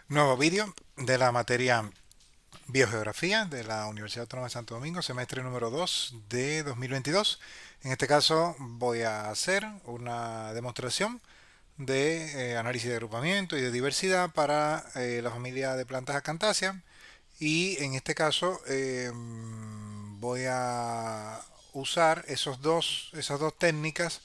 Nuevo vídeo de la materia Biogeografía de la Universidad Autónoma de Santo Domingo, semestre número 2 de 2022. En este caso voy a hacer una demostración de análisis de agrupamiento y de diversidad para la familia de plantas acantáceas. Y en este caso voy a usar esas dos técnicas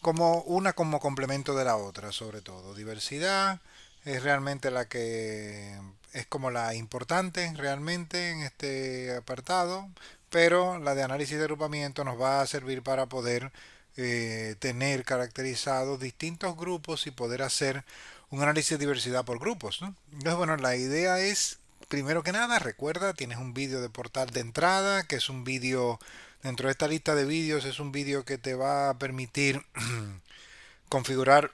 como una como complemento de la otra, sobre todo. Diversidad es realmente la que es como la importante realmente en este apartado, pero la de análisis de agrupamiento nos va a servir para poder tener caracterizados distintos grupos y poder hacer un análisis de diversidad por grupos, ¿no? Entonces, bueno, la idea es, primero que nada, recuerda, tienes un vídeo de portal de entrada, que es un vídeo, dentro de esta lista de vídeos, es un vídeo que te va a permitir configurar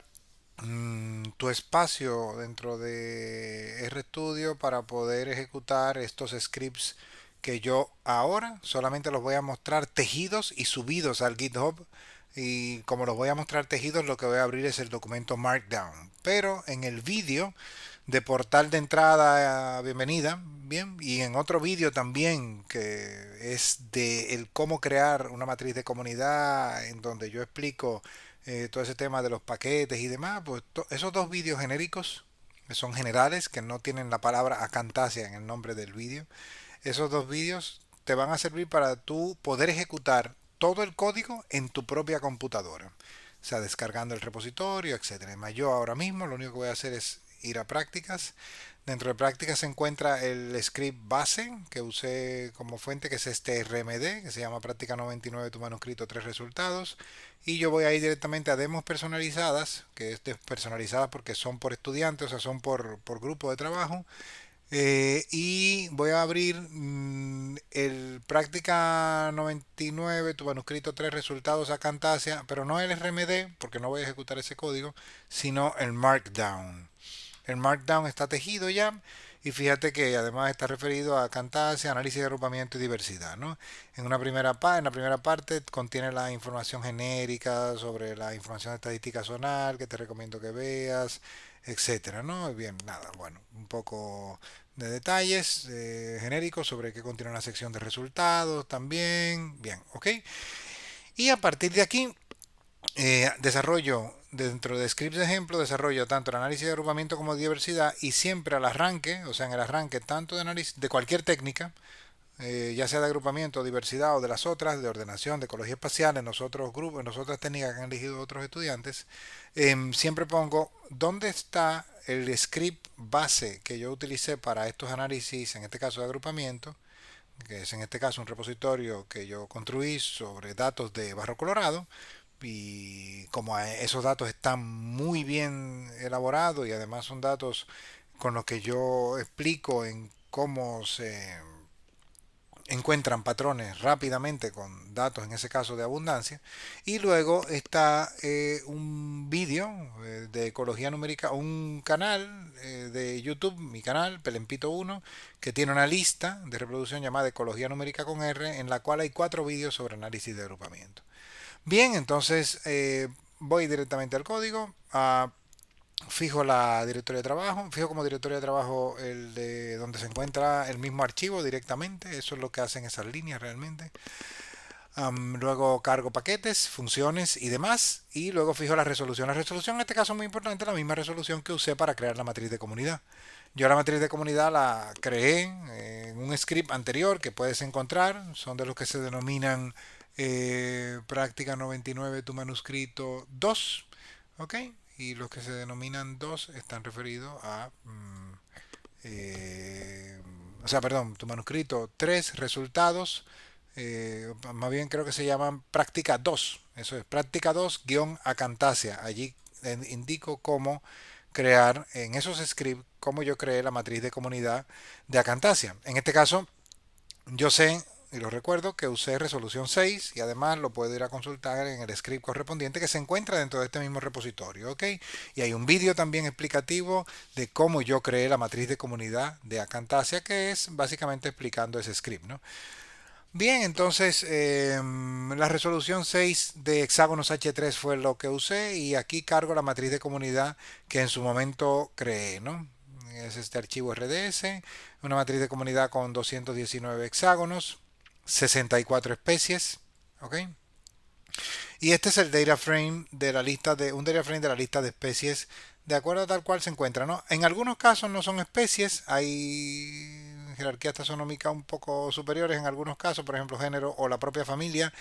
tu espacio dentro de RStudio para poder ejecutar estos scripts que yo ahora solamente los voy a mostrar tejidos y subidos al GitHub. Y como los voy a mostrar tejidos, lo que voy a abrir es el documento Markdown. Pero en el vídeo de portal de entrada, bienvenida, bien, y en otro vídeo también que es de el cómo crear una matriz de comunidad, en donde yo explico todo ese tema de los paquetes y demás, pues esos dos vídeos genéricos, que son generales, que no tienen la palabra acantasia en el nombre del vídeo, esos dos vídeos te van a servir para tú poder ejecutar todo el código en tu propia computadora. O sea, descargando el repositorio, etcétera. Además, yo ahora mismo lo único que voy a hacer es ir a prácticas. Dentro de prácticas se encuentra el script base que usé como fuente, que es este RMD, que se llama práctica 99 tu manuscrito 3 resultados. Y yo voy a ir directamente a demos personalizadas, que es personalizadas porque son por estudiantes, o sea, son por grupo de trabajo. Y voy a abrir el práctica 99, tu manuscrito 3 resultados a Camtasia, pero no el RMD, porque no voy a ejecutar ese código, sino el Markdown. El Markdown está tejido ya y fíjate que además está referido a Camtasia, análisis de agrupamiento y diversidad, ¿no? En la primera parte contiene la información genérica sobre la información estadística zonal que te recomiendo que veas, etcétera, ¿no? Bien, nada, bueno, un poco de detalles genéricos sobre qué contiene la sección de resultados también, bien, ¿ok? Y a partir de aquí desarrollo dentro de scripts de ejemplo, desarrollo tanto el análisis de agrupamiento como de diversidad y siempre al arranque, o sea, en el arranque tanto de análisis de cualquier técnica, ya sea de agrupamiento, diversidad o de las otras, de ordenación, de ecología espacial, en los otros grupos, en las otras técnicas que han elegido otros estudiantes, siempre pongo dónde está el script base que yo utilicé para estos análisis, en este caso de agrupamiento, que es en este caso un repositorio que yo construí sobre datos de Barro Colorado, y como esos datos están muy bien elaborados y además son datos con los que yo explico en cómo se encuentran patrones rápidamente con datos, en ese caso de abundancia. Y luego está un vídeo de ecología numérica, un canal de YouTube, mi canal, Pelempito 1, que tiene una lista de reproducción llamada Ecología Numérica con R, en la cual hay 4 vídeos sobre análisis de agrupamiento. Bien, entonces voy directamente al código. Fijo la directoria de trabajo, fijo como directoria de trabajo el de donde se encuentra el mismo archivo directamente, eso es lo que hacen esas líneas realmente. Luego cargo paquetes, funciones y demás, y luego fijo la resolución. La resolución en este caso es muy importante, la misma resolución que usé para crear la matriz de comunidad. Yo la matriz de comunidad la creé en un script anterior que puedes encontrar, son de los que se denominan práctica 99 tu manuscrito 2, ¿ok? Y los que se denominan 2 están referidos a eh, o sea, perdón, tu manuscrito 3 resultados, más bien creo que se llaman práctica 2, eso es práctica 2 guión acantasia, allí indico cómo crear en esos scripts, cómo yo creé la matriz de comunidad de acantasia. En este caso, yo sé y lo recuerdo que usé resolución 6 y además lo puedo ir a consultar en el script correspondiente que se encuentra dentro de este mismo repositorio, ¿ok? Y hay un vídeo también explicativo de cómo yo creé la matriz de comunidad de Acantasia, que es básicamente explicando ese script, ¿no? Bien, entonces la resolución 6 de hexágonos H3 fue lo que usé y aquí cargo la matriz de comunidad que en su momento creé, ¿no? es este archivo RDS, una matriz de comunidad con 219 hexágonos, 64 especies, ¿ok? Y este es el data frame de la lista de un data frame de la lista de especies de acuerdo a tal cual se encuentra, ¿no? En algunos casos no son especies, hay jerarquías taxonómicas un poco superiores en algunos casos, por ejemplo, género o la propia familia,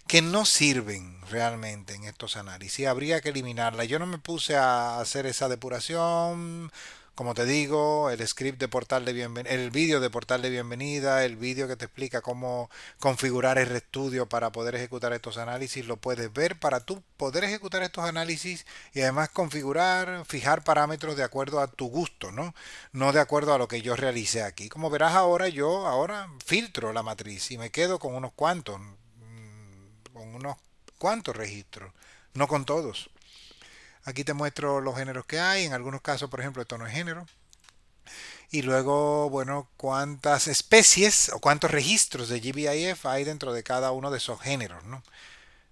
que no sirven realmente en estos análisis. Habría que eliminarla. Yo no me puse a hacer esa depuración. Como te digo, el script de portal de bienvenida, el vídeo de portal de bienvenida, el vídeo que te explica cómo configurar el RStudio para poder ejecutar estos análisis, lo puedes ver para tú poder ejecutar estos análisis y además configurar, fijar parámetros de acuerdo a tu gusto, ¿no? No de acuerdo a lo que yo realicé aquí. Como verás ahora, yo ahora filtro la matriz y me quedo con unos cuantos registros, no con todos. Aquí te muestro los géneros que hay, en algunos casos, por ejemplo, esto no es género. Y luego, bueno, cuántas especies o cuántos registros de GBIF hay dentro de cada uno de esos géneros, ¿no?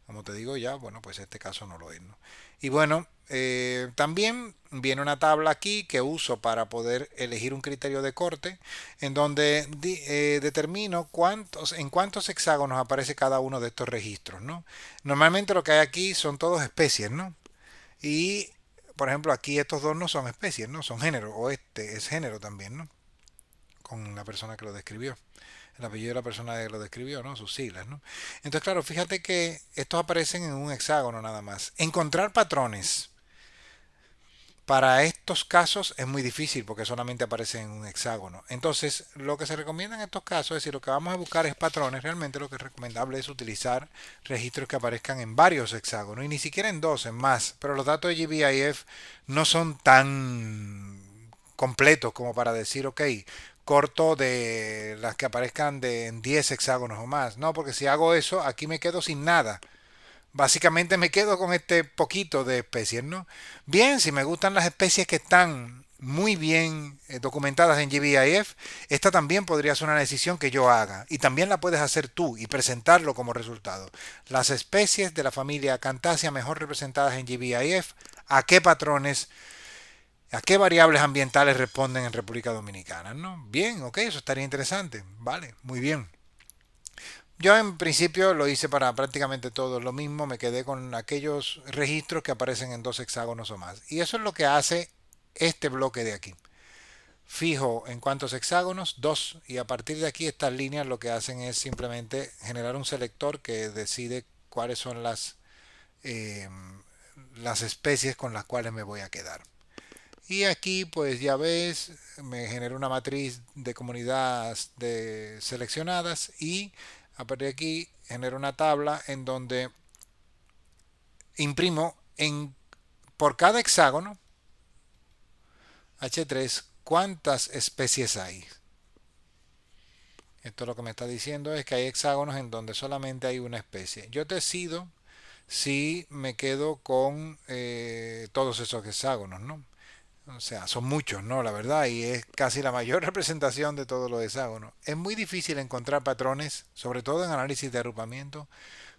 Como te digo ya, bueno, pues este caso no lo es, ¿no? Y bueno, también viene una tabla aquí que uso para poder elegir un criterio de corte en donde determino en cuántos hexágonos aparece cada uno de estos registros, ¿no? Normalmente lo que hay aquí son todos especies, ¿no? Y, por ejemplo, aquí estos dos no son especies, ¿no? Son género, o este es género también, ¿no? Con la persona que lo describió. El apellido de la persona que lo describió, ¿no? Sus siglas, ¿no? Entonces, claro, fíjate que estos aparecen en un hexágono nada más. Encontrar patrones para estos casos es muy difícil porque solamente aparecen en un hexágono. Entonces, lo que se recomienda en estos casos, es decir, lo que vamos a buscar es patrones, realmente lo que es recomendable es utilizar registros que aparezcan en varios hexágonos y ni siquiera en dos, en más. Pero los datos de GBIF no son tan completos como para decir, ok, corto de las que aparezcan en 10 hexágonos o más. No, porque si hago eso, aquí me quedo sin nada. Básicamente me quedo con este poquito de especies, ¿no? Bien, si me gustan las especies que están muy bien documentadas en GBIF, esta también podría ser una decisión que yo haga. Y también la puedes hacer tú y presentarlo como resultado. Las especies de la familia Acanthacea mejor representadas en GBIF, ¿a qué patrones, a qué variables ambientales responden en República Dominicana? ¿No? Bien, ok, eso estaría interesante. Vale, muy bien. Yo en principio lo hice para prácticamente todo lo mismo, me quedé con aquellos registros que aparecen en dos hexágonos o más. Y eso es lo que hace este bloque de aquí. Fijo en cuántos hexágonos, dos, y a partir de aquí estas líneas lo que hacen es simplemente generar un selector que decide cuáles son eh, las especies con las cuales me voy a quedar. Y aquí pues ya ves, me genera una matriz de comunidades seleccionadas y a partir de aquí genero una tabla en donde imprimo por cada hexágono H3 cuántas especies hay. Esto lo que me está diciendo es que hay hexágonos en donde solamente hay una especie. Yo decido si me quedo con todos esos hexágonos, ¿no? O sea, son muchos, ¿no? La verdad, y es casi la mayor representación de todos los hexágonos. Es muy difícil encontrar patrones, sobre todo en análisis de agrupamiento,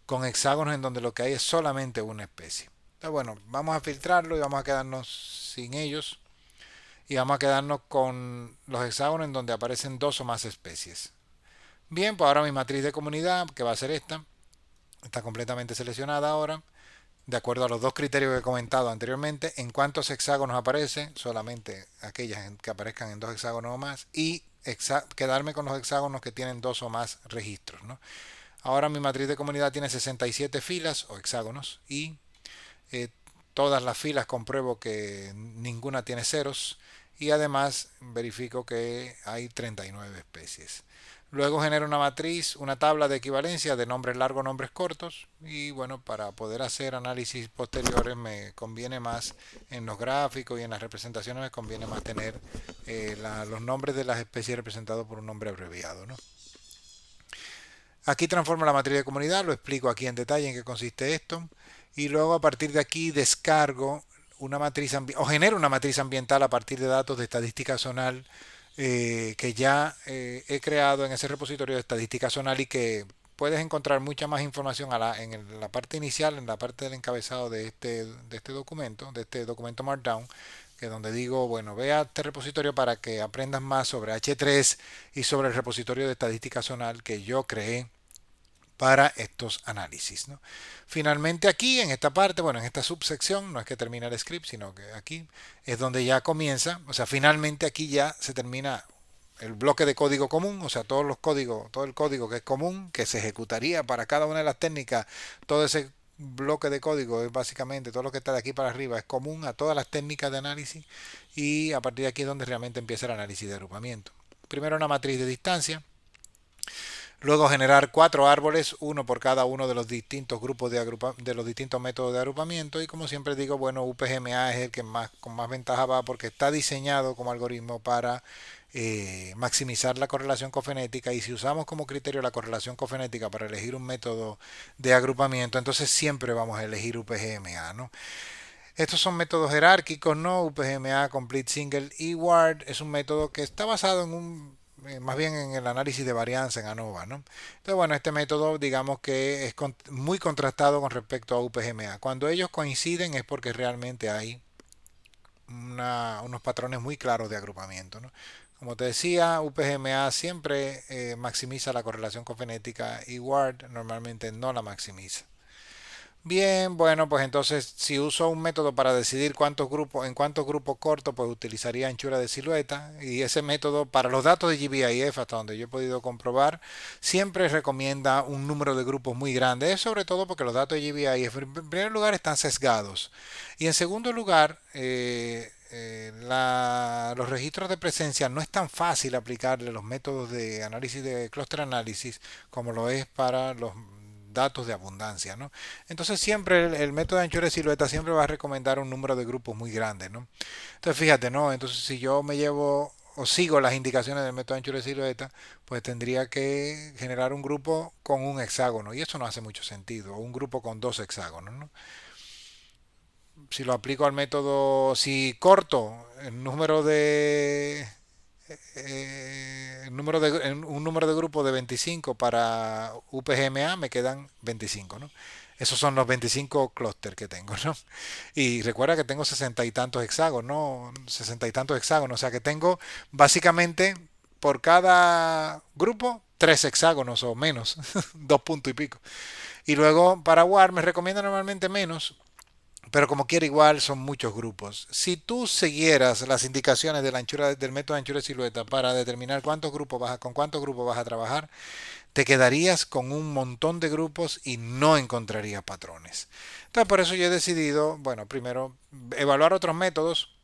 con hexágonos en donde lo que hay es solamente una especie. Entonces, bueno, vamos a filtrarlo y vamos a quedarnos sin ellos. Y vamos a quedarnos con los hexágonos en donde aparecen dos o más especies. Bien, pues ahora mi matriz de comunidad, que va a ser esta, está completamente seleccionada ahora de acuerdo a los dos criterios que he comentado anteriormente, en cuántos hexágonos aparece, solamente aquellas que aparezcan en dos hexágonos o más, y quedarme con los hexágonos que tienen dos o más registros, ¿no? Ahora mi matriz de comunidad tiene 67 filas o hexágonos y eh, todas las filas compruebo que ninguna tiene ceros y además verifico que hay 39 especies. Luego genero una matriz, una tabla de equivalencia de nombres largos, nombres cortos y bueno, para poder hacer análisis posteriores me conviene más en los gráficos y en las representaciones me conviene más tener los nombres de las especies representados por un nombre abreviado, ¿no? Aquí transformo la matriz de comunidad, lo explico aquí en detalle en qué consiste esto y luego a partir de aquí descargo una matriz o genero una matriz ambiental a partir de datos de estadística zonal que ya he creado en ese repositorio de estadística zonal y que puedes encontrar mucha más información en la parte inicial, en la parte del encabezado de este documento Markdown, que donde digo, bueno, ve a este repositorio para que aprendas más sobre H3 y sobre el repositorio de estadística zonal que yo creé para estos análisis, ¿no? Finalmente aquí, en esta parte, bueno, en esta subsección, no es que termina el script, sino que aquí es donde ya comienza, o sea, finalmente aquí ya se termina el bloque de código común, o sea, todos los códigos, todo el código que es común, que se ejecutaría para cada una de las técnicas, todo ese bloque de código es básicamente todo lo que está de aquí para arriba, es común a todas las técnicas de análisis y a partir de aquí es donde realmente empieza el análisis de agrupamiento. Primero una matriz de distancia, luego generar 4 árboles, uno por cada uno de los distintos grupos de los distintos métodos de agrupamiento y como siempre digo, bueno, UPGMA es el que más con más ventaja va porque está diseñado como algoritmo para maximizar la correlación cofenética y si usamos como criterio la correlación cofenética para elegir un método de agrupamiento, entonces siempre vamos a elegir UPGMA, ¿no? Estos son métodos jerárquicos, ¿no? UPGMA Complete Single Eward es un método que está basado en más bien en el análisis de varianza en ANOVA, ¿no? Entonces, bueno, este método digamos que es muy contrastado con respecto a UPGMA. Cuando ellos coinciden es porque realmente hay unos patrones muy claros de agrupamiento, ¿no? Como te decía, UPGMA siempre maximiza la correlación cofenética y WARD normalmente no la maximiza. Bien, bueno, pues entonces si uso un método para decidir en cuántos grupos corto, pues utilizaría anchura de silueta y ese método para los datos de GBIF, hasta donde yo he podido comprobar, siempre recomienda un número de grupos muy grande, es sobre todo porque los datos de GBIF en primer lugar están sesgados y en segundo lugar los registros de presencia no es tan fácil aplicarle los métodos de análisis de clúster análisis como lo es para los datos de abundancia, ¿no? Entonces siempre el método de anchura de silueta siempre va a recomendar un número de grupos muy grande, ¿no? Entonces fíjate, ¿no? Entonces si yo me llevo o sigo las indicaciones del método de anchura de silueta, pues tendría que generar un grupo con un hexágono y eso no hace mucho sentido, o un grupo con 2 hexágonos, ¿no? Si lo aplico al método, si corto el número de un número de grupo de 25 para UPGMA me quedan 25, ¿no? Esos son los 25 clústeres que tengo, ¿no? Y recuerda que tengo 60 y tantos hexágonos, ¿no? 60 y tantos hexágonos, o sea que tengo básicamente por cada grupo 3 hexágonos o menos, 2 puntos y pico. Y luego para WAR me recomienda normalmente menos, pero como quiera igual son muchos grupos. Si tú siguieras las indicaciones de la anchura, del método de anchura de silueta para determinar con cuántos grupos vas a trabajar, te quedarías con un montón de grupos y no encontrarías patrones. Entonces por eso yo he decidido, bueno, primero evaluar otros métodos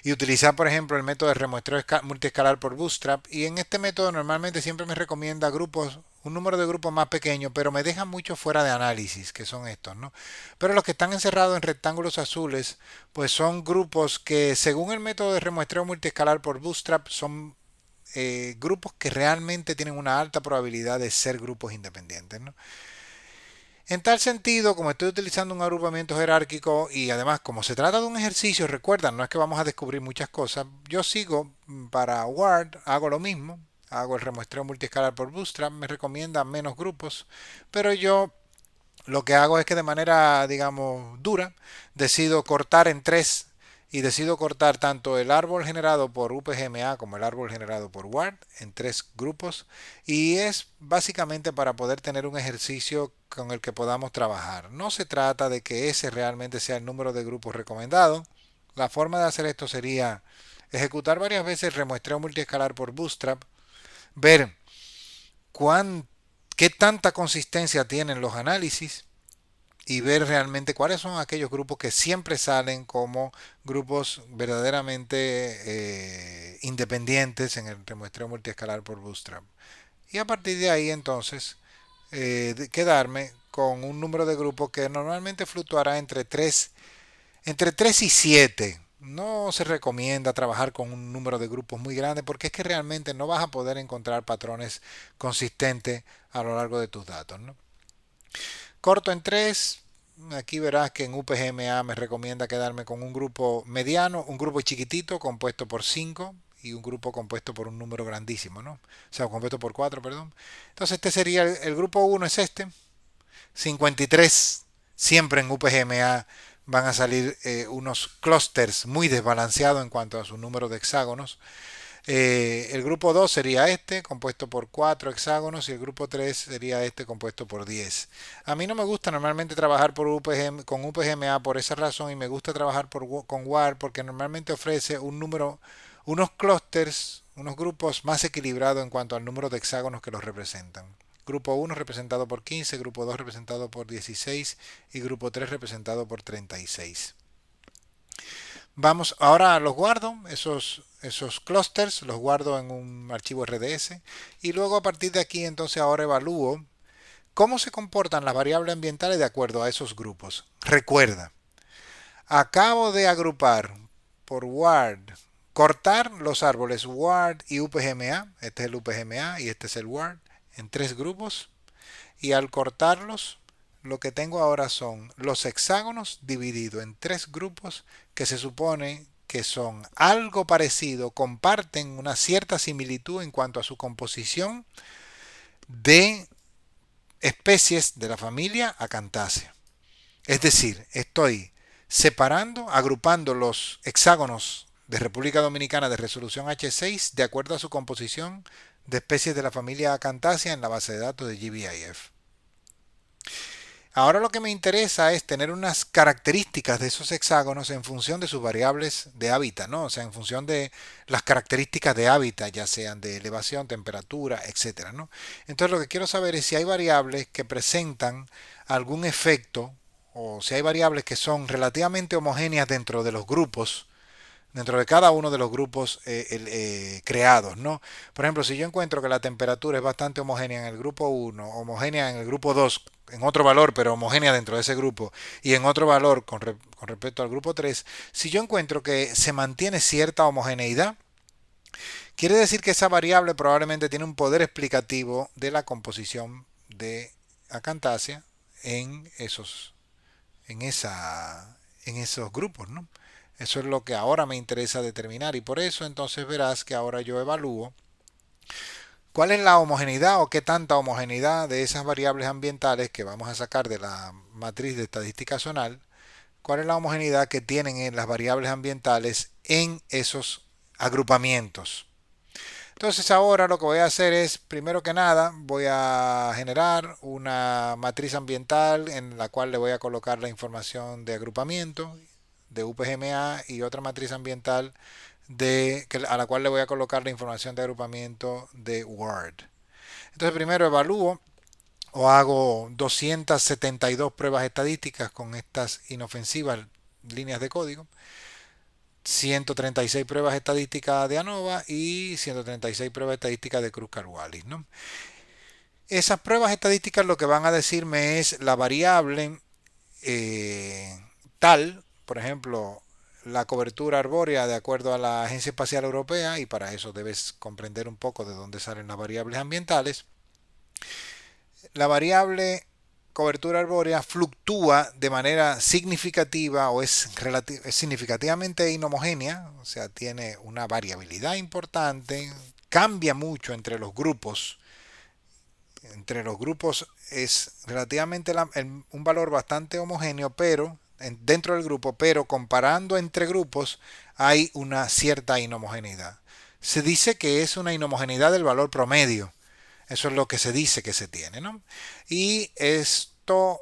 y utilizar, por ejemplo, el método de remuestreo multiescalar por Bootstrap. Y en este método normalmente siempre me recomienda grupos, un número de grupos más pequeño, pero me deja mucho fuera de análisis, que son estos, ¿no? Pero los que están encerrados en rectángulos azules, pues son grupos que según el método de remuestreo multiescalar por Bootstrap son grupos que realmente tienen una alta probabilidad de ser grupos independientes, ¿no? En tal sentido, como estoy utilizando un agrupamiento jerárquico y además como se trata de un ejercicio, recuerdan, no es que vamos a descubrir muchas cosas, yo sigo para Word, hago lo mismo, hago el remuestreo multiescalar por Bootstrap, me recomienda menos grupos, pero yo lo que hago es que de manera, digamos, dura, decido cortar en tres y decido cortar tanto el árbol generado por UPGMA como el árbol generado por WARD en 3 grupos y es básicamente para poder tener un ejercicio con el que podamos trabajar. No se trata de que ese realmente sea el número de grupos recomendado. La forma de hacer esto sería ejecutar varias veces el remuestreo multiescalar por Bootstrap, ver cuán, qué tanta consistencia tienen los análisis y ver realmente cuáles son aquellos grupos que siempre salen como grupos verdaderamente independientes en el remuestreo multiescalar por Bootstrap. Y a partir de ahí entonces quedarme con un número de grupos que normalmente fluctuará entre 3 y 7. No se recomienda trabajar con un número de grupos muy grande porque es que realmente no vas a poder encontrar patrones consistentes a lo largo de tus datos, ¿no? Corto en 3. Aquí verás que en UPGMA me recomienda quedarme con un grupo mediano, un grupo chiquitito compuesto por 5 y un grupo compuesto por un número grandísimo, ¿no? O sea, compuesto por 4, perdón. Entonces este sería el grupo 1 es este. 53 siempre en UPGMA van a salir unos clústeres muy desbalanceados en cuanto a su número de hexágonos. El grupo 2 sería este, compuesto por 4 hexágonos, y el grupo 3 sería este, compuesto por 10. A mí no me gusta normalmente trabajar con UPGMA por esa razón, y me gusta trabajar con WAR porque normalmente ofrece un número, unos clústeres, unos grupos más equilibrados en cuanto al número de hexágonos que los representan. Grupo 1 representado por 15, grupo 2 representado por 16 y grupo 3 representado por 36. Vamos, ahora los guardo, esos clusters, los guardo en un archivo RDS, y luego a partir de aquí entonces ahora evalúo cómo se comportan las variables ambientales de acuerdo a esos grupos. Recuerda, acabo de agrupar por WARD, cortar los árboles WARD y UPGMA, este es el UPGMA y este es el WARD, en 3 grupos, y al cortarlos lo que tengo ahora son los hexágonos divididos en 3 grupos que se supone que son algo parecido, comparten una cierta similitud en cuanto a su composición de especies de la familia Acanthaceae. Es decir, estoy separando, agrupando los hexágonos de República Dominicana de resolución H6 de acuerdo a su composición de especies de la familia Acanthaceae en la base de datos de GBIF. Ahora lo que me interesa es tener unas características de esos hexágonos en función de sus variables de hábitat, ¿no? O sea, en función de las características de hábitat, ya sean de elevación, temperatura, etcétera, ¿no? Entonces lo que quiero saber es si hay variables que presentan algún efecto o si hay variables que son relativamente homogéneas dentro de los grupos, dentro de cada uno de los grupos creados, ¿no? Por ejemplo, si yo encuentro que la temperatura es bastante homogénea en el grupo 1, homogénea en el grupo 2, en otro valor, pero homogénea dentro de ese grupo, y en otro valor con respecto al grupo 3, si yo encuentro que se mantiene cierta homogeneidad, quiere decir que esa variable probablemente tiene un poder explicativo de la composición de Acanthaceae en esos grupos, ¿no? Eso es lo que ahora me interesa determinar, y por eso entonces verás que ahora yo evalúo cuál es la homogeneidad o qué tanta homogeneidad de esas variables ambientales que vamos a sacar de la matriz de estadística zonal, cuál es la homogeneidad que tienen en las variables ambientales en esos agrupamientos. Entonces ahora lo que voy a hacer es, primero que nada, voy a generar una matriz ambiental en la cual le voy a colocar la información de agrupamiento de UPGMA y otra matriz ambiental a la cual le voy a colocar la información de agrupamiento de WARD. Entonces primero evalúo o hago 272 pruebas estadísticas con estas inofensivas líneas de código, 136 pruebas estadísticas de ANOVA y 136 pruebas estadísticas de Kruskal-Wallis, ¿no? Esas pruebas estadísticas lo que van a decirme es la variable tal, por ejemplo, la cobertura arbórea de acuerdo a la Agencia Espacial Europea, y para eso debes comprender un poco de dónde salen las variables ambientales. La variable cobertura arbórea fluctúa de manera significativa o es significativamente inhomogénea, o sea, tiene una variabilidad importante, cambia mucho entre los grupos. Entre los grupos es relativamente un valor bastante homogéneo, pero dentro del grupo, pero comparando entre grupos hay una cierta inhomogeneidad. Se dice que es una inhomogeneidad del valor promedio. Eso es lo que se dice que se tiene, ¿no? Y esto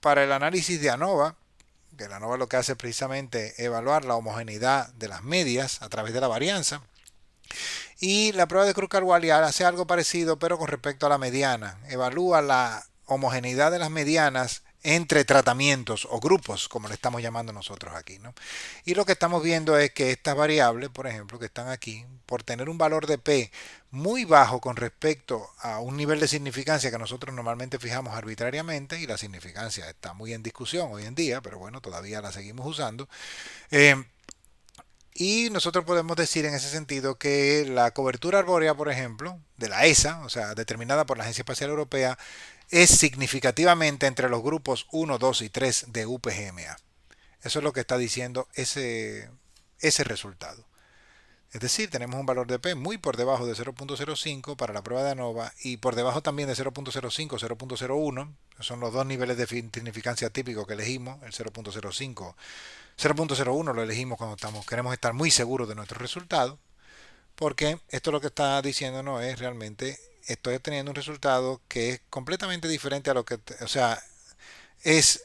para el análisis de ANOVA, que la ANOVA lo que hace es precisamente evaluar la homogeneidad de las medias a través de la varianza. Y la prueba de Kruskal-Wallis hace algo parecido, pero con respecto a la mediana. Evalúa la homogeneidad de las medianas entre tratamientos o grupos, como le estamos llamando nosotros aquí, ¿no? Y lo que estamos viendo es que estas variables, por ejemplo, que están aquí, por tener un valor de P muy bajo con respecto a un nivel de significancia que nosotros normalmente fijamos arbitrariamente, y la significancia está muy en discusión hoy en día, pero bueno, todavía la seguimos usando, y nosotros podemos decir en ese sentido que la cobertura arbórea, por ejemplo, de la ESA, o sea, determinada por la Agencia Espacial Europea, es significativamente entre los grupos 1, 2 y 3 de UPGMA. Eso es lo que está diciendo ese resultado. Es decir, tenemos un valor de P muy por debajo de 0.05 para la prueba de ANOVA y por debajo también de 0.05, 0.01. Son los dos niveles de significancia típicos que elegimos. El 0.05, 0.01 lo elegimos cuando queremos estar muy seguros de nuestro resultado, porque esto lo que está diciéndonos es realmente estoy obteniendo un resultado que es completamente diferente a lo que, o sea, es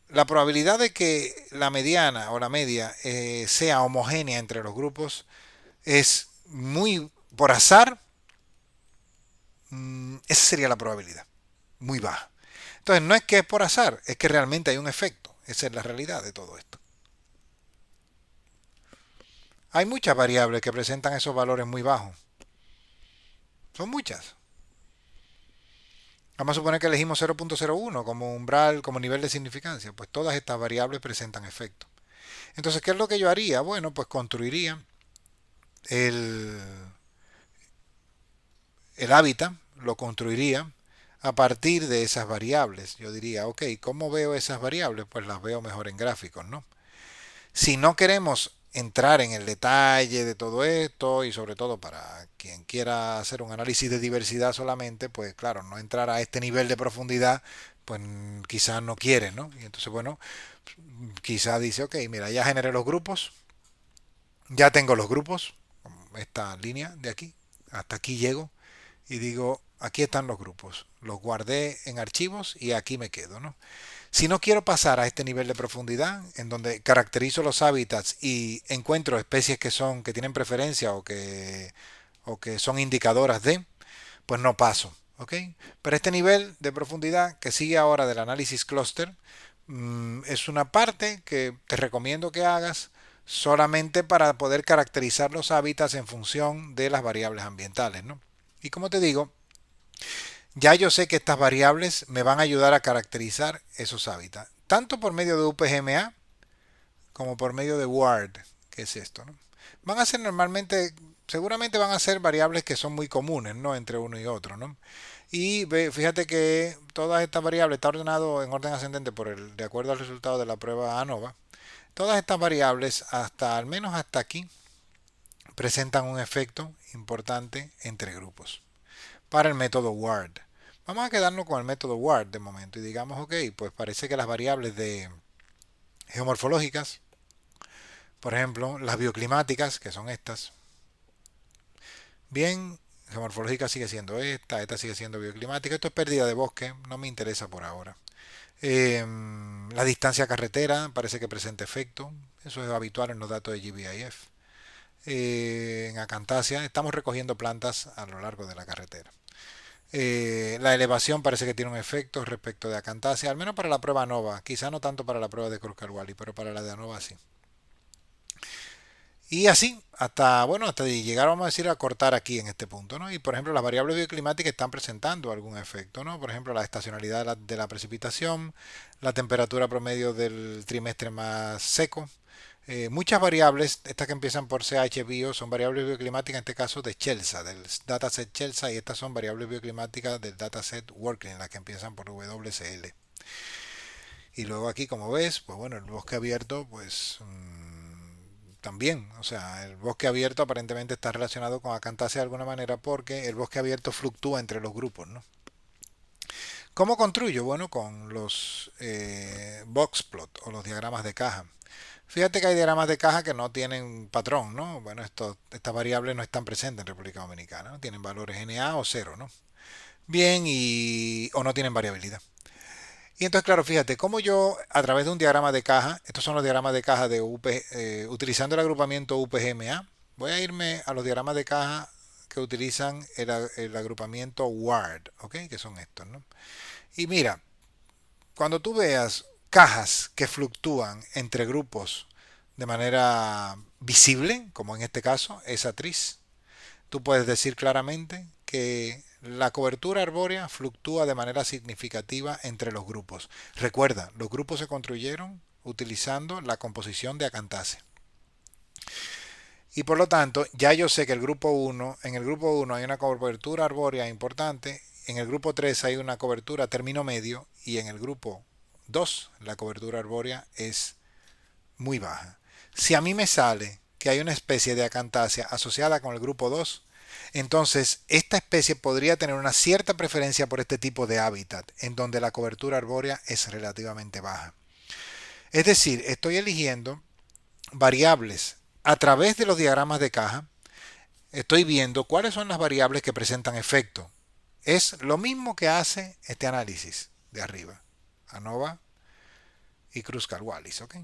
la probabilidad de que la mediana o la media sea homogénea entre los grupos es muy por azar, esa sería la probabilidad, muy baja. Entonces no es que es por azar, es que realmente hay un efecto. Esa es la realidad de todo esto. Hay muchas variables que presentan esos valores muy bajos. Son muchas. Vamos a suponer que elegimos 0.01 como umbral, como nivel de significancia. Pues todas estas variables presentan efecto. Entonces, ¿qué es lo que yo haría? Bueno, pues construiría el, el hábitat, lo construiría a partir de esas variables. Yo diría, ok, ¿cómo veo esas variables? Pues las veo mejor en gráficos, ¿no? Si no queremos entrar en el detalle de todo esto y sobre todo para quien quiera hacer un análisis de diversidad solamente, pues claro, no entrar a este nivel de profundidad, pues quizás no quiere, ¿no? Y entonces, bueno, quizás dice, ok, mira, ya generé los grupos, ya tengo los grupos, esta línea de aquí, hasta aquí llego y digo, aquí están los grupos, los guardé en archivos y aquí me quedo, ¿no? Si no quiero pasar a este nivel de profundidad, en donde caracterizo los hábitats y encuentro especies que tienen preferencia o que son indicadoras de, pues no paso. ¿Ok? Pero este nivel de profundidad que sigue ahora del análisis cluster es una parte que te recomiendo que hagas solamente para poder caracterizar los hábitats en función de las variables ambientales, ¿no? Y como te digo, ya yo sé que estas variables me van a ayudar a caracterizar esos hábitats, tanto por medio de UPGMA como por medio de WARD, que es esto, ¿no? Van a ser normalmente, seguramente van a ser variables que son muy comunes, ¿no? Entre uno y otro, ¿no? Y fíjate que todas estas variables está ordenado en orden ascendente de acuerdo al resultado de la prueba ANOVA. Todas estas variables, hasta al menos hasta aquí, presentan un efecto importante entre grupos para el método WARD. Vamos a quedarnos con el método WARD de momento y digamos, ok, pues parece que las variables de geomorfológicas, por ejemplo, las bioclimáticas, que son estas, bien, geomorfológica sigue siendo esta sigue siendo bioclimática, esto es pérdida de bosque, no me interesa por ahora. La distancia carretera parece que presenta efecto, eso es habitual en los datos de GBIF. En Acantasia estamos recogiendo plantas a lo largo de la carretera. La elevación parece que tiene un efecto respecto de Acantasia, al menos para la prueba ANOVA, quizá no tanto para la prueba de Cruz-Carwali, pero para la de ANOVA sí. Y así, hasta, bueno, hasta llegar, vamos a decir, a cortar aquí en este punto, ¿no? Y por ejemplo, las variables bioclimáticas están presentando algún efecto, ¿no? Por ejemplo, la estacionalidad de la precipitación, la temperatura promedio del trimestre más seco. Muchas variables, estas que empiezan por CH-Bio, son variables bioclimáticas, en este caso de CHELSA, del dataset CHELSA, y estas son variables bioclimáticas del dataset Working, las que empiezan por WCL. Y luego aquí, como ves, pues bueno, el bosque abierto, pues también, o sea, el bosque abierto aparentemente está relacionado con Acantasia de alguna manera porque el bosque abierto fluctúa entre los grupos, ¿no? ¿Cómo construyo? Bueno, con los boxplot o los diagramas de caja. Fíjate que hay diagramas de caja que no tienen patrón, ¿no? Bueno, estas variables no están presentes en República Dominicana, ¿no? Tienen valores NA o cero, ¿no? Bien, o no tienen variabilidad. Y entonces, claro, fíjate, cómo yo a través de un diagrama de caja, estos son los diagramas de caja de utilizando el agrupamiento UPGMA, voy a irme a los diagramas de caja que utilizan el agrupamiento WARD, ¿ok? Que son estos, ¿no? Y mira, cuando tú veas cajas que fluctúan entre grupos de manera visible, como en este caso, esa tris, tú puedes decir claramente que la cobertura arbórea fluctúa de manera significativa entre los grupos. Recuerda, los grupos se construyeron utilizando la composición de Acantasia. Y por lo tanto, ya yo sé que en el grupo 1 hay una cobertura arbórea importante, en el grupo 3 hay una cobertura término medio y en el grupo 2 la cobertura arbórea es muy baja. Si a mí me sale que hay una especie de acantasia asociada con el grupo 2, entonces esta especie podría tener una cierta preferencia por este tipo de hábitat, en donde la cobertura arbórea es relativamente baja. Es decir, estoy eligiendo variables a través de los diagramas de caja. Estoy viendo cuáles son las variables que presentan efecto. Es lo mismo que hace este análisis de arriba. ANOVA y Kruskal-Wallis, ¿ok?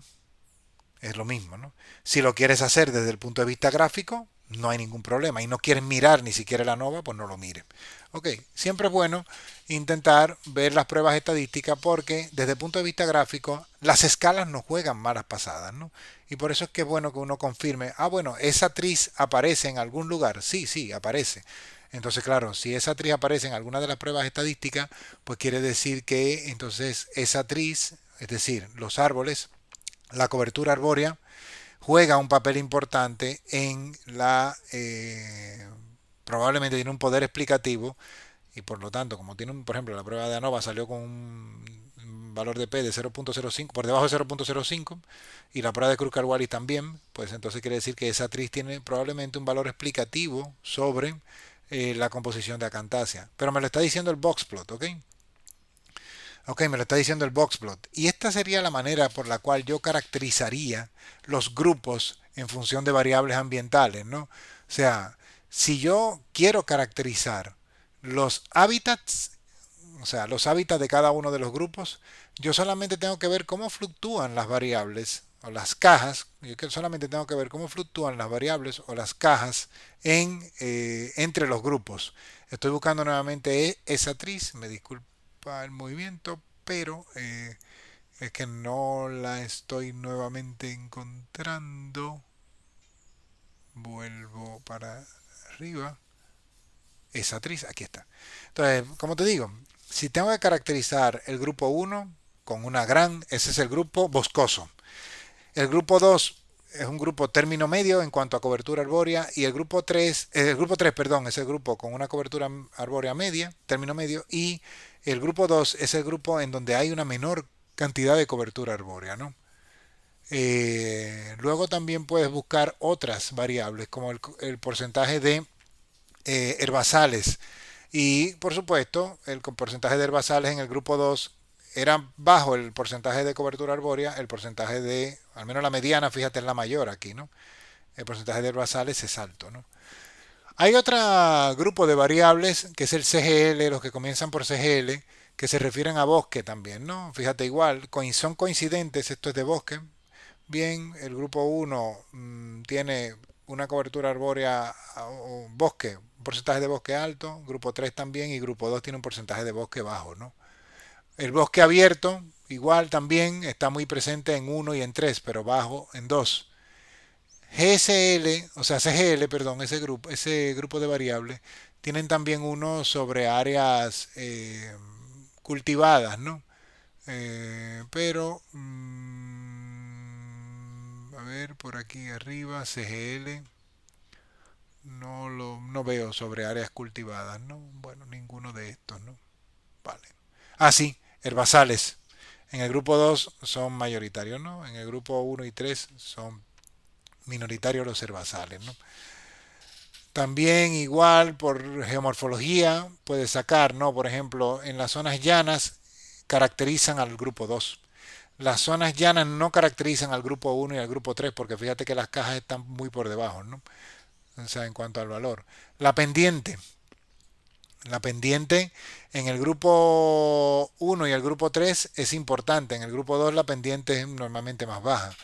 Es lo mismo, ¿no? Si lo quieres hacer desde el punto de vista gráfico, no hay ningún problema. Y no quieres mirar ni siquiera la ANOVA, pues no lo mires. Ok, siempre es bueno intentar ver las pruebas estadísticas porque desde el punto de vista gráfico las escalas no juegan malas pasadas, ¿no? Y por eso es que es bueno que uno confirme, bueno, esa actriz aparece en algún lugar. Sí, sí, aparece. Entonces, claro, si esa actriz aparece en alguna de las pruebas estadísticas, pues quiere decir que entonces esa actriz, es decir, los árboles, la cobertura arbórea, juega un papel importante en la... probablemente tiene un poder explicativo y por lo tanto, como tiene, por ejemplo, la prueba de ANOVA salió con un valor de P de 0.05, por debajo de 0.05, y la prueba de Kruskal-Wallis también, pues entonces quiere decir que esa actriz tiene probablemente un valor explicativo sobre la composición de acantasia. Pero me lo está diciendo el boxplot, ¿ok? Ok, me lo está diciendo el boxplot. Y esta sería la manera por la cual yo caracterizaría los grupos en función de variables ambientales, ¿no? O sea, si yo quiero caracterizar los hábitats, o sea, los hábitats de cada uno de los grupos, yo solamente tengo que ver cómo fluctúan las variables o las cajas. Yo solamente tengo que ver cómo fluctúan las variables o las cajas entre los grupos. Estoy buscando nuevamente esa actriz, me disculpa el movimiento, pero es que no la estoy nuevamente encontrando. Vuelvo para arriba. Esa actriz, aquí está. Entonces, como te digo, si tengo que caracterizar el grupo 1 con una gran, ese es el grupo boscoso. El grupo 2 es un grupo término medio en cuanto a cobertura arbórea y el grupo 3, perdón, es el grupo con una cobertura arbórea media, término medio, y el grupo 2 es el grupo en donde hay una menor cantidad de cobertura arbórea, ¿no? Luego también puedes buscar otras variables como el porcentaje de herbazales. Y por supuesto, el porcentaje de herbazales en el grupo 2 era bajo el porcentaje de cobertura arbórea, el porcentaje de, al menos la mediana, fíjate, es la mayor aquí, ¿no? El porcentaje de herbazales es alto, ¿no? Hay otro grupo de variables que es el CGL, los que comienzan por CGL, que se refieren a bosque también, ¿no? Fíjate igual, son coincidentes, esto es de bosque. Bien, el grupo 1 tiene una cobertura arbórea o bosque, un porcentaje de bosque alto, grupo 3 también y grupo 2 tiene un porcentaje de bosque bajo, ¿no? El bosque abierto igual también está muy presente en 1 y en 3, pero bajo en 2. GSL, o sea, CGL, perdón, ese grupo de variables, tienen también uno sobre áreas cultivadas, ¿no? Pero, a ver, por aquí arriba, CGL, no veo sobre áreas cultivadas, ¿no? Bueno, ninguno de estos, ¿no? Vale. Ah, sí, herbazales. En el grupo 2 son mayoritarios, ¿no? En el grupo 1 y 3 son minoritarios los herbazales, ¿no? También igual por geomorfología puedes sacar, ¿no? Por ejemplo, en las zonas llanas caracterizan al grupo 2. Las zonas llanas no caracterizan al grupo 1 y al grupo 3 porque fíjate que las cajas están muy por debajo, ¿no? O sea, en cuanto al valor. La pendiente. La pendiente en el grupo 1 y el grupo 3 es importante. En el grupo 2 la pendiente es normalmente más baja.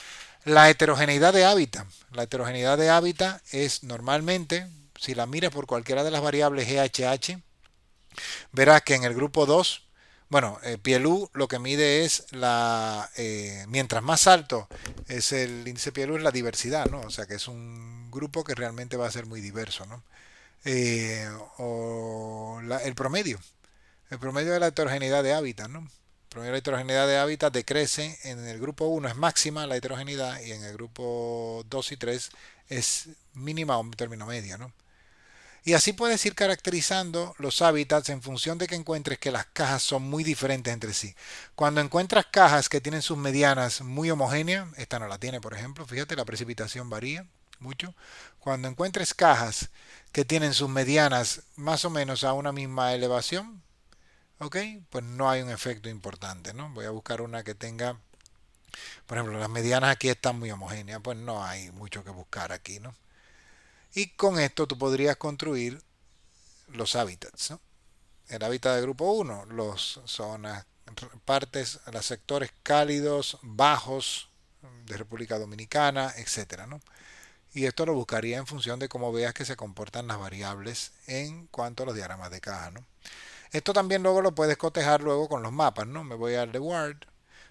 La heterogeneidad de hábitat. La heterogeneidad de hábitat es normalmente, si la miras por cualquiera de las variables GHH, verás que en el grupo 2, bueno, PLU lo que mide es mientras más alto es el índice PLU es la diversidad, ¿no? O sea que es un grupo que realmente va a ser muy diverso, ¿no? Eh, el promedio de la heterogeneidad de hábitat, ¿no? El promedio de la heterogeneidad de hábitat decrece, en el grupo 1 es máxima la heterogeneidad y en el grupo 2 y 3 es mínima o término medio, ¿no? Y así puedes ir caracterizando los hábitats en función de que encuentres que las cajas son muy diferentes entre sí. Cuando encuentras cajas que tienen sus medianas muy homogéneas, esta no la tiene, por ejemplo, fíjate, la precipitación varía, mucho. Cuando encuentres cajas que tienen sus medianas más o menos a una misma elevación, ¿ok? Pues no hay un efecto importante, ¿no? Voy a buscar una que tenga, por ejemplo, las medianas aquí están muy homogéneas, pues no hay mucho que buscar aquí, ¿no? Y con esto tú podrías construir los hábitats, ¿no? El hábitat de grupo uno, los zonas, partes, los sectores cálidos, bajos de República Dominicana, etcétera, ¿no? Y esto lo buscaría en función de cómo veas que se comportan las variables en cuanto a los diagramas de caja, ¿no? Esto también luego lo puedes cotejar luego con los mapas, ¿no? Me voy al de Word.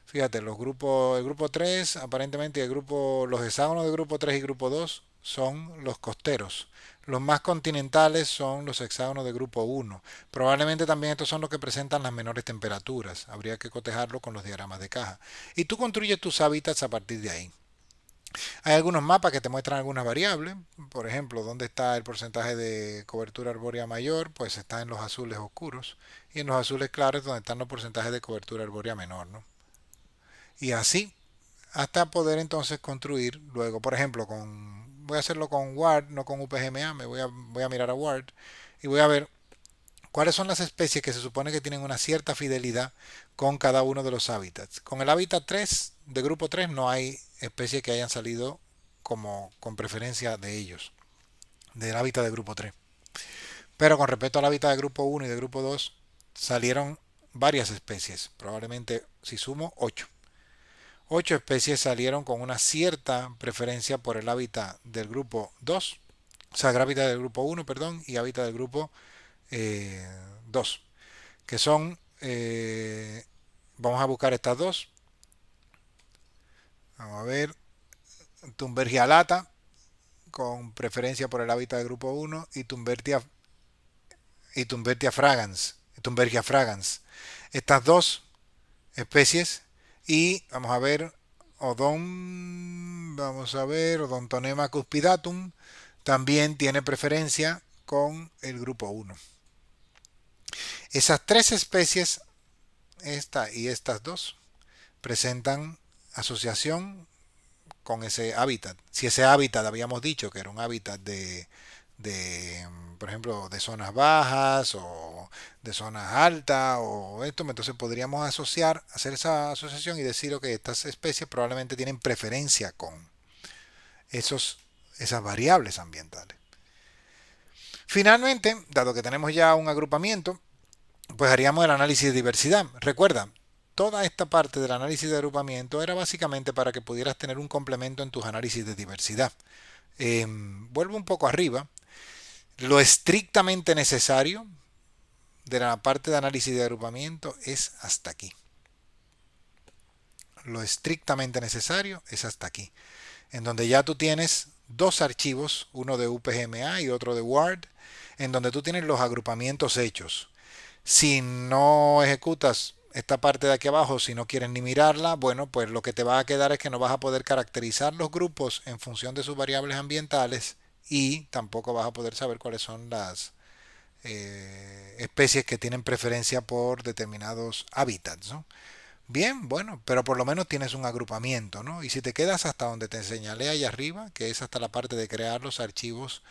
Fíjate, los grupos, el grupo 3 aparentemente el grupo, los hexágonos de grupo 3 y grupo 2 son los costeros. Los más continentales son los hexágonos de grupo 1. Probablemente también estos son los que presentan las menores temperaturas. Habría que cotejarlo con los diagramas de caja. Y tú construyes tus hábitats a partir de ahí. Hay algunos mapas que te muestran algunas variables. Por ejemplo, dónde está el porcentaje de cobertura arbórea mayor, pues está en los azules oscuros. Y en los azules claros donde están los porcentajes de cobertura arbórea menor, ¿no? Y así hasta poder entonces construir luego, por ejemplo, voy a hacerlo con Word, no con UPGMA, voy a mirar a Word y voy a ver cuáles son las especies que se supone que tienen una cierta fidelidad con cada uno de los hábitats. Con el hábitat 3 de grupo 3 no hay especies que hayan salido como con preferencia de ellos, del hábitat de grupo 3. Pero con respecto al hábitat de grupo 1 y de grupo 2 salieron varias especies, probablemente si sumo 8. 8 especies salieron con una cierta preferencia por el hábitat del grupo 2, o sea, el hábitat del grupo 1, perdón, y hábitat del grupo 2, que son, vamos a buscar estas dos, vamos a ver, Thunbergia lata, con preferencia por el hábitat del grupo 1, y Thunbergia fragans. Estas dos especies, y vamos a ver, Odontonema cuspidatum, también tiene preferencia con el grupo 1. Esas tres especies, esta y estas dos, presentan asociación con ese hábitat. Si ese hábitat habíamos dicho que era un hábitat por ejemplo, de zonas bajas o de zonas altas o esto, entonces podríamos hacer esa asociación y decir que estas especies probablemente tienen preferencia con esas variables ambientales. Finalmente, dado que tenemos ya un agrupamiento, pues haríamos el análisis de diversidad. Recuerda, toda esta parte del análisis de agrupamiento era básicamente para que pudieras tener un complemento en tus análisis de diversidad. Vuelvo un poco arriba. Lo estrictamente necesario de la parte de análisis de agrupamiento es hasta aquí. Lo estrictamente necesario es hasta aquí. En donde ya tú tienes dos archivos, uno de UPGMA y otro de Word, en donde tú tienes los agrupamientos hechos. Si no ejecutas esta parte de aquí abajo, si no quieres ni mirarla, bueno, pues lo que te va a quedar es que no vas a poder caracterizar los grupos en función de sus variables ambientales y tampoco vas a poder saber cuáles son las especies que tienen preferencia por determinados hábitats, ¿no? Bien, bueno, pero por lo menos tienes un agrupamiento, ¿no? Y si te quedas hasta donde te señalé ahí arriba, que es hasta la parte de crear los archivos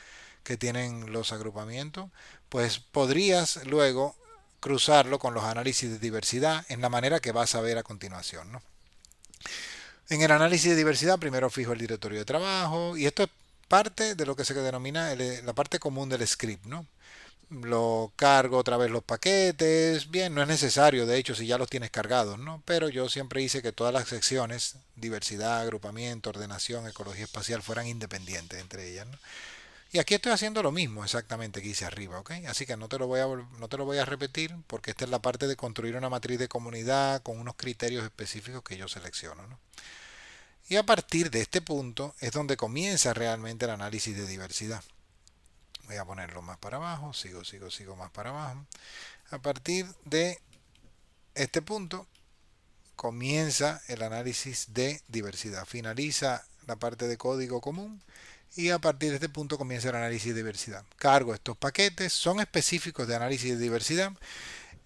que tienen los agrupamientos, pues podrías luego cruzarlo con los análisis de diversidad en la manera que vas a ver a continuación, ¿no? En el análisis de diversidad primero fijo el directorio de trabajo y esto es parte de lo que se denomina la parte común del script, ¿no? Lo cargo otra vez los paquetes, bien, no es necesario, de hecho, si ya los tienes cargados, ¿no? Pero yo siempre hice que todas las secciones, diversidad, agrupamiento, ordenación, ecología espacial, fueran independientes entre ellas, ¿no? Y aquí estoy haciendo lo mismo exactamente que hice arriba, ¿ok? Así que no te lo voy a repetir porque esta es la parte de construir una matriz de comunidad con unos criterios específicos que yo selecciono, ¿no? Y a partir de este punto es donde comienza realmente el análisis de diversidad. Voy a ponerlo más para abajo, sigo más para abajo. A partir de este punto comienza el análisis de diversidad. Finaliza la parte de código común y a partir de este punto comienza el análisis de diversidad. Cargo estos paquetes, son específicos de análisis de diversidad.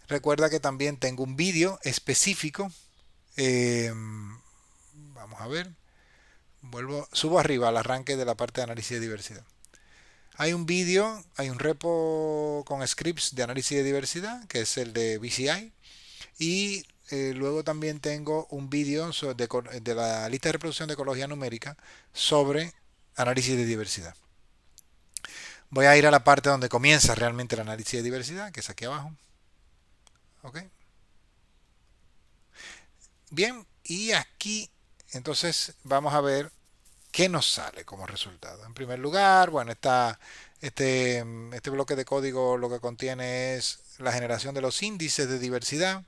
Recuerda que también tengo un vídeo específico. Vamos a ver. Subo arriba al arranque de la parte de análisis de diversidad. Hay un vídeo, hay un repo con scripts de análisis de diversidad, que es el de BCI, y luego también tengo un vídeo de la lista de reproducción de ecología numérica sobre análisis de diversidad. Voy a ir a la parte donde comienza realmente el análisis de diversidad, que es aquí abajo. ¿Ok? Bien, y aquí entonces vamos a ver qué nos sale como resultado. En primer lugar, bueno, este bloque de código lo que contiene es la generación de los índices de diversidad.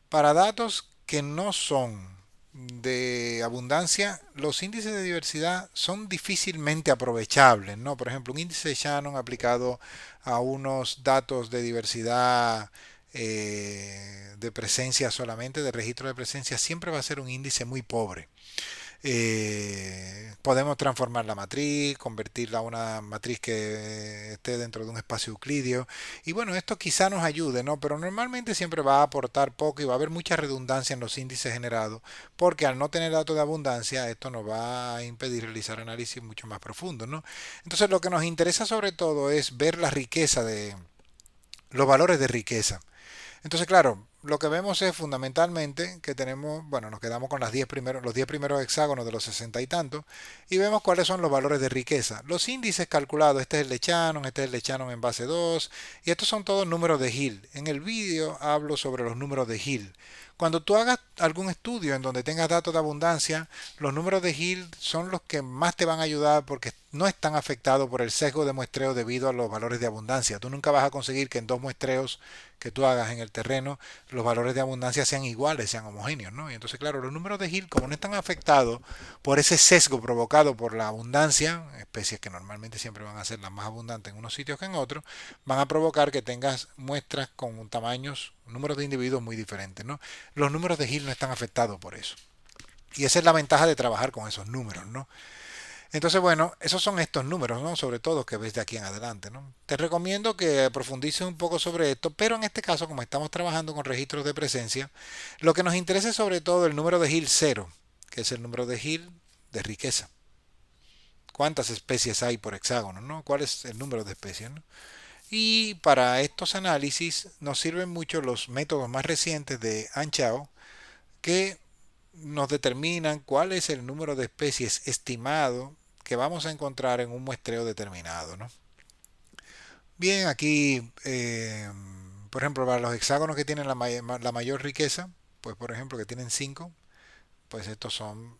Para datos que no son de abundancia, los índices de diversidad son difícilmente aprovechables, ¿no? Por ejemplo, un índice de Shannon aplicado a unos datos de diversidad de presencia solamente, de registro de presencia, siempre va a ser un índice muy pobre. Podemos transformar la matriz, convertirla a una matriz que esté dentro de un espacio euclidio. Y bueno, esto quizá nos ayude, ¿no? Pero normalmente siempre va a aportar poco y va a haber mucha redundancia en los índices generados, porque al no tener datos de abundancia, esto nos va a impedir realizar análisis mucho más profundos, ¿no? Entonces lo que nos interesa sobre todo es ver la riqueza de los valores de riqueza. Entonces, claro, lo que vemos es fundamentalmente que tenemos, bueno, nos quedamos con los 10 primeros hexágonos de los 60 y tantos y vemos cuáles son los valores de riqueza. Los índices calculados, este es el de Shannon, este es el de Shannon en base 2 y estos son todos números de Hill. En el vídeo hablo sobre los números de Hill. Cuando tú hagas algún estudio en donde tengas datos de abundancia, los números de Hill son los que más te van a ayudar porque no están afectados por el sesgo de muestreo debido a los valores de abundancia. Tú nunca vas a conseguir que en dos muestreos que tú hagas en el terreno los valores de abundancia sean iguales, sean homogéneos, ¿no? Y entonces, claro, los números de Hill, como no están afectados por ese sesgo provocado por la abundancia, especies que normalmente siempre van a ser las más abundantes en unos sitios que en otros, van a provocar que tengas muestras con tamaños, números de individuos muy diferentes, ¿no? Los números de Hill no están afectados por eso. Y esa es la ventaja de trabajar con esos números, ¿no? Entonces, bueno, esos son estos números, ¿no? Sobre todo que ves de aquí en adelante, ¿no? Te recomiendo que profundices un poco sobre esto, pero en este caso, como estamos trabajando con registros de presencia, lo que nos interesa es sobre todo el número de Hill cero, que es el número de Hill de riqueza. ¿Cuántas especies hay por hexágono, ¿no? ¿Cuál es el número de especies, ¿no? Y para estos análisis nos sirven mucho los métodos más recientes de Anchao, que nos determinan cuál es el número de especies estimado que vamos a encontrar en un muestreo determinado, ¿no? Bien, aquí, por ejemplo, para los hexágonos que tienen la mayor riqueza, pues por ejemplo que tienen 5, pues estos son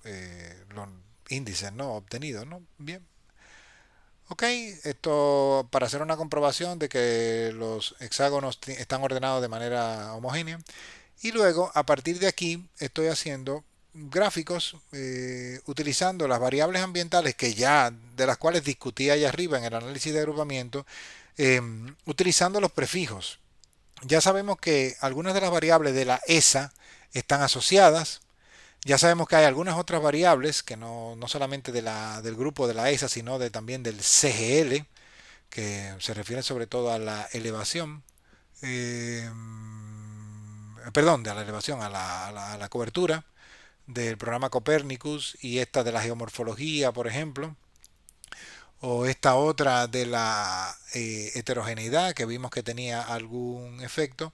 los índices, ¿no? Obtenidos, ¿no? Bien. Ok, esto para hacer una comprobación de que los hexágonos están ordenados de manera homogénea. Y luego, a partir de aquí, estoy haciendo gráficos utilizando las variables ambientales que ya, de las cuales discutí allá arriba en el análisis de agrupamiento, utilizando los prefijos. Ya sabemos que algunas de las variables de la ESA están asociadas. Ya sabemos que hay algunas otras variables que no solamente del grupo de la ESA, sino también del CGL, que se refiere sobre todo a la elevación. Eh, Perdón, de la elevación a la cobertura del programa Copernicus y esta de la geomorfología, por ejemplo, o esta otra de la heterogeneidad que vimos que tenía algún efecto,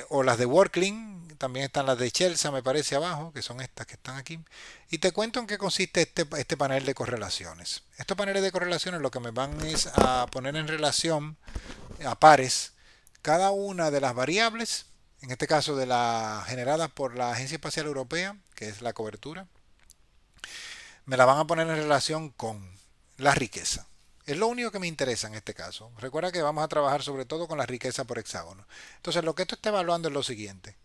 o las de Workling, también están las de Chelsea, me parece abajo, que son estas que están aquí. Y te cuento en qué consiste este panel de correlaciones. Estos paneles de correlaciones lo que me van es a poner en relación a pares cada una de las variables, en este caso de las generadas por la Agencia Espacial Europea, que es la cobertura, me la van a poner en relación con la riqueza. Es lo único que me interesa en este caso. Recuerda que vamos a trabajar sobre todo con la riqueza por hexágono. Entonces lo que esto está evaluando es lo siguiente.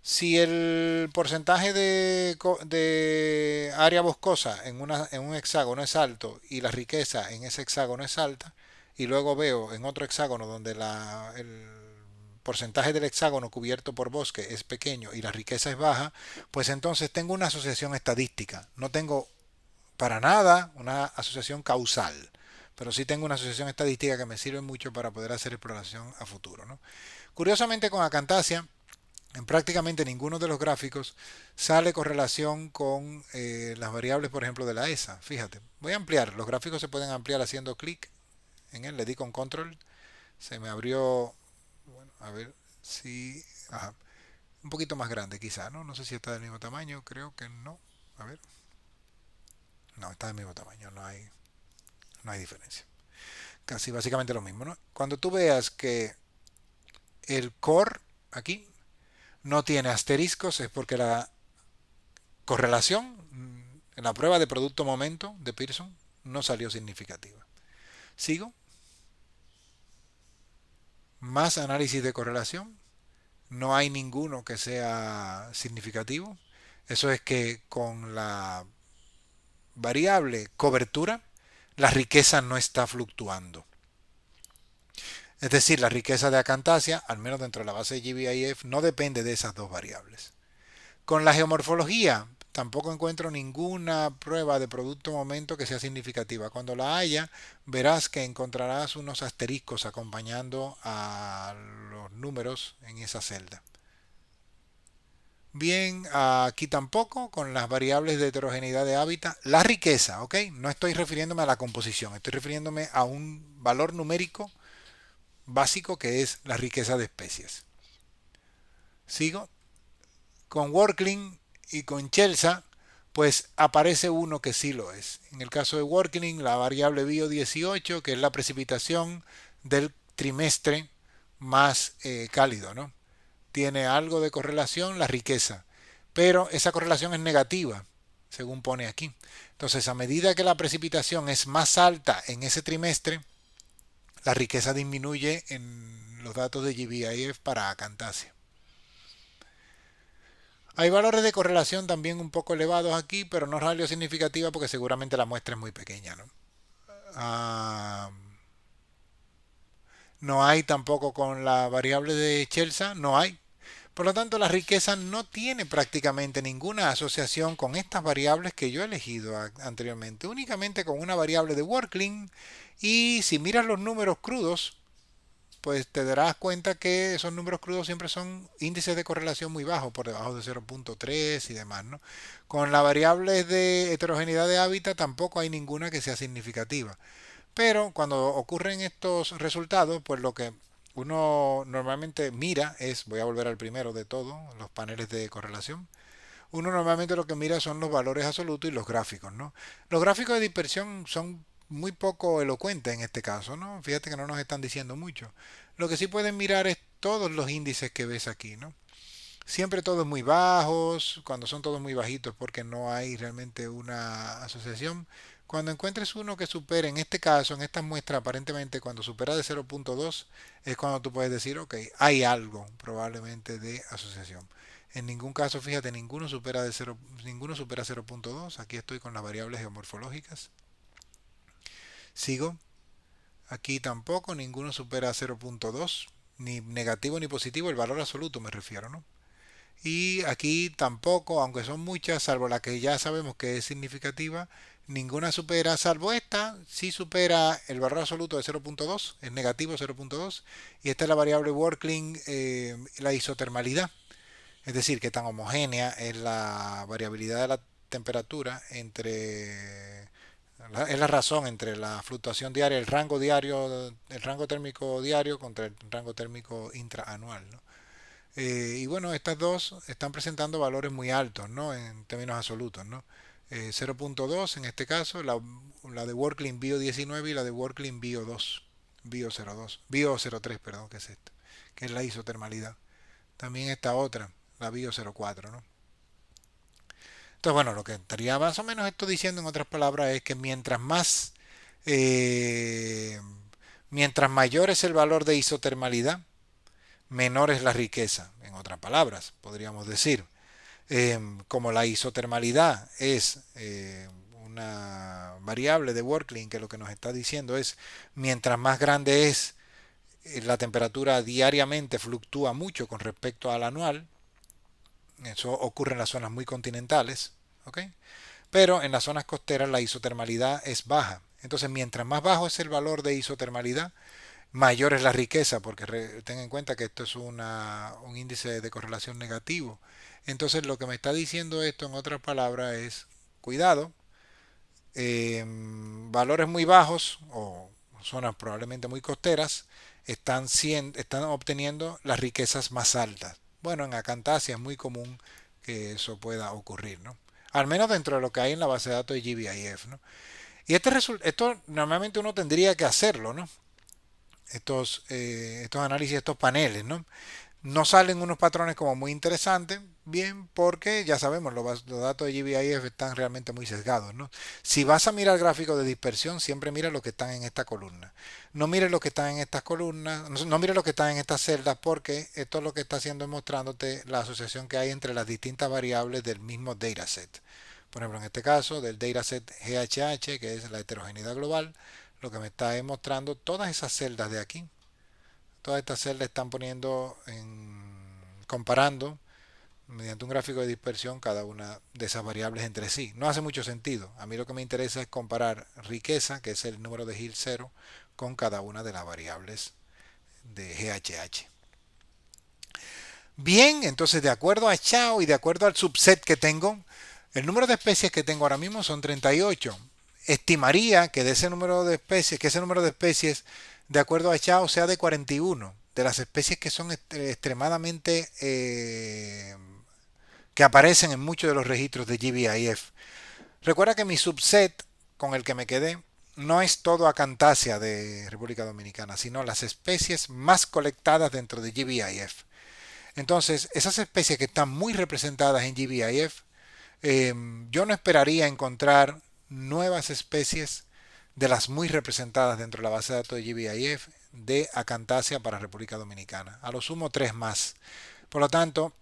Si el porcentaje de área boscosa en un hexágono es alto y la riqueza en ese hexágono es alta, y luego veo en otro hexágono donde el porcentaje del hexágono cubierto por bosque es pequeño y la riqueza es baja, pues entonces tengo una asociación estadística. No tengo para nada una asociación causal, pero sí tengo una asociación estadística que me sirve mucho para poder hacer exploración a futuro, ¿no? Curiosamente con Acantasia En prácticamente ninguno de los gráficos sale correlación con las variables, por ejemplo, de la ESA. Fíjate, voy a ampliar. Los gráficos se pueden ampliar haciendo clic en él. Le di con control. Se me abrió, bueno, a ver si... Ajá, un poquito más grande quizá, ¿no? No sé si está del mismo tamaño. Creo que no. A ver. No, está del mismo tamaño. No hay diferencia. Casi básicamente lo mismo, ¿no? Cuando tú veas que el core aquí no tiene asteriscos es porque la correlación en la prueba de producto momento de Pearson no salió significativa. Sigo. Más análisis de correlación. No hay ninguno que sea significativo. Eso es que con la variable cobertura, la riqueza no está fluctuando. Es decir, la riqueza de acantasia, al menos dentro de la base de GBIF, no depende de esas dos variables. Con la geomorfología tampoco encuentro ninguna prueba de producto momento que sea significativa. Cuando la haya, verás que encontrarás unos asteriscos acompañando a los números en esa celda. Bien, aquí tampoco, con las variables de heterogeneidad de hábitat. La riqueza, ¿ok? No estoy refiriéndome a la composición, estoy refiriéndome a un valor numérico básico que es la riqueza de especies. Sigo. Con Workling y con Chelsea, pues aparece uno que sí lo es. En el caso de Workling, la variable bio 18, que es la precipitación del trimestre más cálido, ¿no? Tiene algo de correlación la riqueza, pero esa correlación es negativa, según pone aquí. Entonces, a medida que la precipitación es más alta en ese trimestre, la riqueza disminuye en los datos de GBIF para acantasia. Hay valores de correlación también un poco elevados aquí, pero no radio significativa porque seguramente la muestra es muy pequeña, ¿no? Ah, no hay tampoco con la variable de Chelsea, no hay. Por lo tanto, la riqueza no tiene prácticamente ninguna asociación con estas variables que yo he elegido anteriormente, únicamente con una variable de Workling. Y si miras los números crudos, pues te darás cuenta que esos números crudos siempre son índices de correlación muy bajos, por debajo de 0.3 y demás, ¿no? Con la variable de heterogeneidad de hábitat tampoco hay ninguna que sea significativa. Pero cuando ocurren estos resultados, pues lo que uno normalmente mira es, voy a volver al primero de todo, los paneles de correlación. Uno normalmente lo que mira son los valores absolutos y los gráficos, ¿no? Los gráficos de dispersión son muy poco elocuentes en este caso, ¿no? Fíjate que no nos están diciendo mucho. Lo que sí pueden mirar es todos los índices que ves aquí, ¿no? Siempre todos muy bajos, cuando son todos muy bajitos porque no hay realmente una asociación. Cuando encuentres uno que supere, en este caso, en esta muestra, aparentemente cuando supera de 0.2, es cuando tú puedes decir, ok, hay algo probablemente de asociación. En ningún caso, fíjate, ninguno supera 0.2. Aquí estoy con las variables geomorfológicas. Sigo. Aquí tampoco, ninguno supera 0.2, ni negativo ni positivo, el valor absoluto me refiero, ¿no? Y aquí tampoco, aunque son muchas, salvo la que ya sabemos que es significativa, ninguna supera, salvo esta, sí supera el valor absoluto de 0.2, es negativo 0.2, y esta es la variable Workling, la isotermalidad, es decir, que tan homogénea es la variabilidad de la temperatura es la razón entre la fluctuación diaria, el rango diario, el rango térmico diario contra el rango térmico intraanual, ¿no? Y bueno, estas dos están presentando valores muy altos, ¿no? En términos absolutos, ¿no? 0.2 en este caso, la de Workling Bio 19 y la de Workling Bio 2, Bio 02, Bio 03, perdón, que es esta, que es la isotermalidad. También esta otra, la Bio 04, ¿no? Entonces, bueno, lo que estaría más o menos esto diciendo en otras palabras es que eh, mientras mayor es el valor de isotermalidad, menor es la riqueza. En otras palabras, podríamos decir, como la isotermalidad es una variable de Workling que lo que nos está diciendo es mientras más grande es la temperatura diariamente fluctúa mucho con respecto al anual. Eso ocurre en las zonas muy continentales, ¿ok? Pero en las zonas costeras la isotermalidad es baja. Entonces, mientras más bajo es el valor de isotermalidad, mayor es la riqueza, porque ten en cuenta que esto es un índice de correlación negativo. Entonces lo que me está diciendo esto, en otras palabras, es cuidado, valores muy bajos o zonas probablemente muy costeras están obteniendo las riquezas más altas. Bueno, en Acantasia es muy común que eso pueda ocurrir, ¿no? Al menos dentro de lo que hay en la base de datos de GBIF, ¿no? Y esto normalmente uno tendría que hacerlo, ¿no? Estos análisis, estos paneles, ¿no? No salen unos patrones como muy interesantes, bien, porque ya sabemos, los datos de GBIF están realmente muy sesgados, ¿no? Si vas a mirar gráficos de dispersión, siempre mira lo que están en esta columna. No mires lo que están en estas columnas, no mires lo que están en estas celdas, porque esto lo que está haciendo es mostrándote la asociación que hay entre las distintas variables del mismo dataset. Por ejemplo, en este caso, del dataset GHH, que es la heterogeneidad global, lo que me está mostrando todas esas celdas de aquí. Todas estas celdas están comparando mediante un gráfico de dispersión cada una de esas variables entre sí. No hace mucho sentido. A mí lo que me interesa es comparar riqueza, que es el número de Hill 0, con cada una de las variables de GHH. Bien, entonces de acuerdo a Chao y de acuerdo al subset que tengo, el número de especies que tengo ahora mismo son 38. Estimaría que de ese número de especies, que ese número de especies, de acuerdo a Chao, sea de 41, de las especies que son extremadamente que aparecen en muchos de los registros de GBIF. Recuerda que mi subset con el que me quedé no es todo Acantasia de República Dominicana, sino las especies más colectadas dentro de GBIF. Entonces, esas especies que están muy representadas en GBIF, yo no esperaría encontrar nuevas especies de las muy representadas dentro de la base de datos de GBIF de Acantasia para República Dominicana. A lo sumo tres más. Por lo tanto,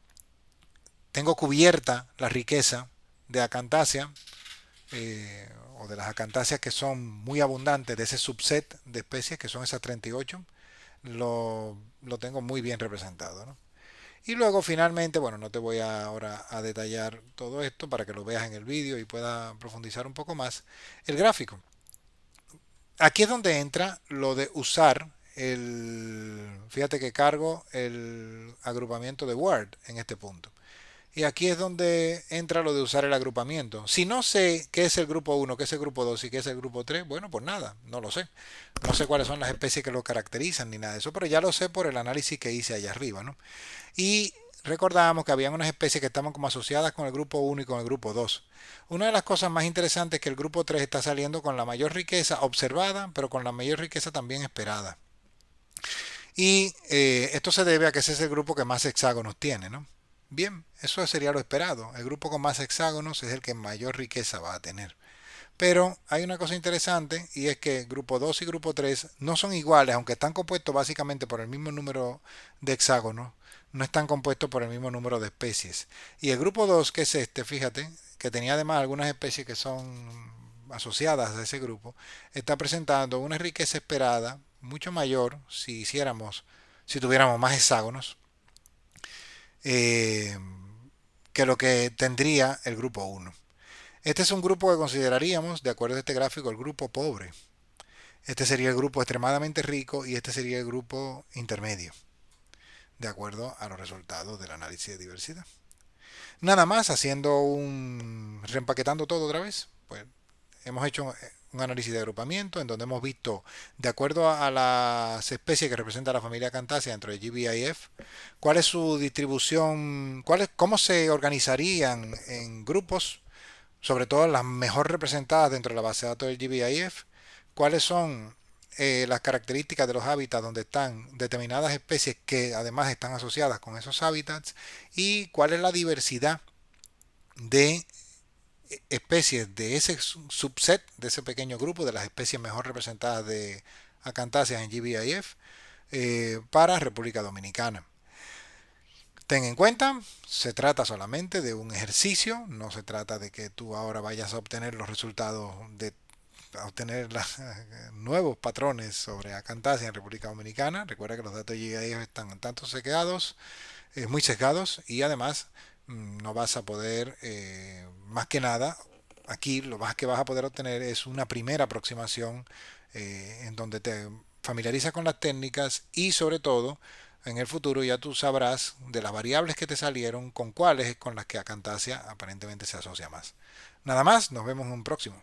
tengo cubierta la riqueza de Acantasia o de las Acantasias que son muy abundantes de ese subset de especies que son esas 38. Lo tengo muy bien representado, ¿no? Y luego finalmente, bueno, no te voy ahora a detallar todo esto para que lo veas en el vídeo y puedas profundizar un poco más. El gráfico. Aquí es donde entra lo de usar fíjate que cargo el agrupamiento de Word en este punto. Y aquí es donde entra lo de usar el agrupamiento. Si no sé qué es el grupo 1, qué es el grupo 2 y qué es el grupo 3, bueno, pues nada, no lo sé. No sé cuáles son las especies que lo caracterizan ni nada de eso, pero ya lo sé por el análisis que hice allá arriba, ¿no? Y recordábamos que habían unas especies que estaban como asociadas con el grupo 1 y con el grupo 2. Una de las cosas más interesantes es que el grupo 3 está saliendo con la mayor riqueza observada, pero con la mayor riqueza también esperada. Y esto se debe a que ese es el grupo que más hexágonos tiene, ¿no? Bien, eso sería lo esperado. El grupo con más hexágonos es el que mayor riqueza va a tener. Pero hay una cosa interesante y es que grupo 2 y grupo 3 no son iguales, aunque están compuestos básicamente por el mismo número de hexágonos, no están compuestos por el mismo número de especies. Y el grupo 2, que es este, fíjate, que tenía además algunas especies que son asociadas a ese grupo, está presentando una riqueza esperada mucho mayor si tuviéramos más hexágonos, eh, que lo que tendría el grupo 1. Este es un grupo que consideraríamos, de acuerdo a este gráfico, el grupo pobre. Este sería el grupo extremadamente rico y este sería el grupo intermedio, de acuerdo a los resultados del análisis de diversidad. Nada más, reempaquetando todo otra vez, pues hemos hecho un análisis de agrupamiento en donde hemos visto, de acuerdo a las especies que representa la familia Acantasia dentro de GBIF, cuál es su distribución, cómo se organizarían en grupos, sobre todo las mejor representadas dentro de la base de datos del GBIF, cuáles son las características de los hábitats donde están determinadas especies que además están asociadas con esos hábitats y cuál es la diversidad de especies de ese subset, de ese pequeño grupo de las especies mejor representadas de Acantaceae en GBIF para República Dominicana. Ten en cuenta, se trata solamente de un ejercicio, no se trata de que tú ahora vayas a obtener los resultados de a obtener nuevos patrones sobre Acantasia en República Dominicana. Recuerda que los datos de GIF están tanto sesgados, muy sesgados, y además no vas a poder, más que nada, aquí lo más que vas a poder obtener es una primera aproximación en donde te familiariza con las técnicas y sobre todo en el futuro ya tú sabrás de las variables que te salieron con cuáles es con las que Acantasia aparentemente se asocia más. Nada más, nos vemos en un próximo.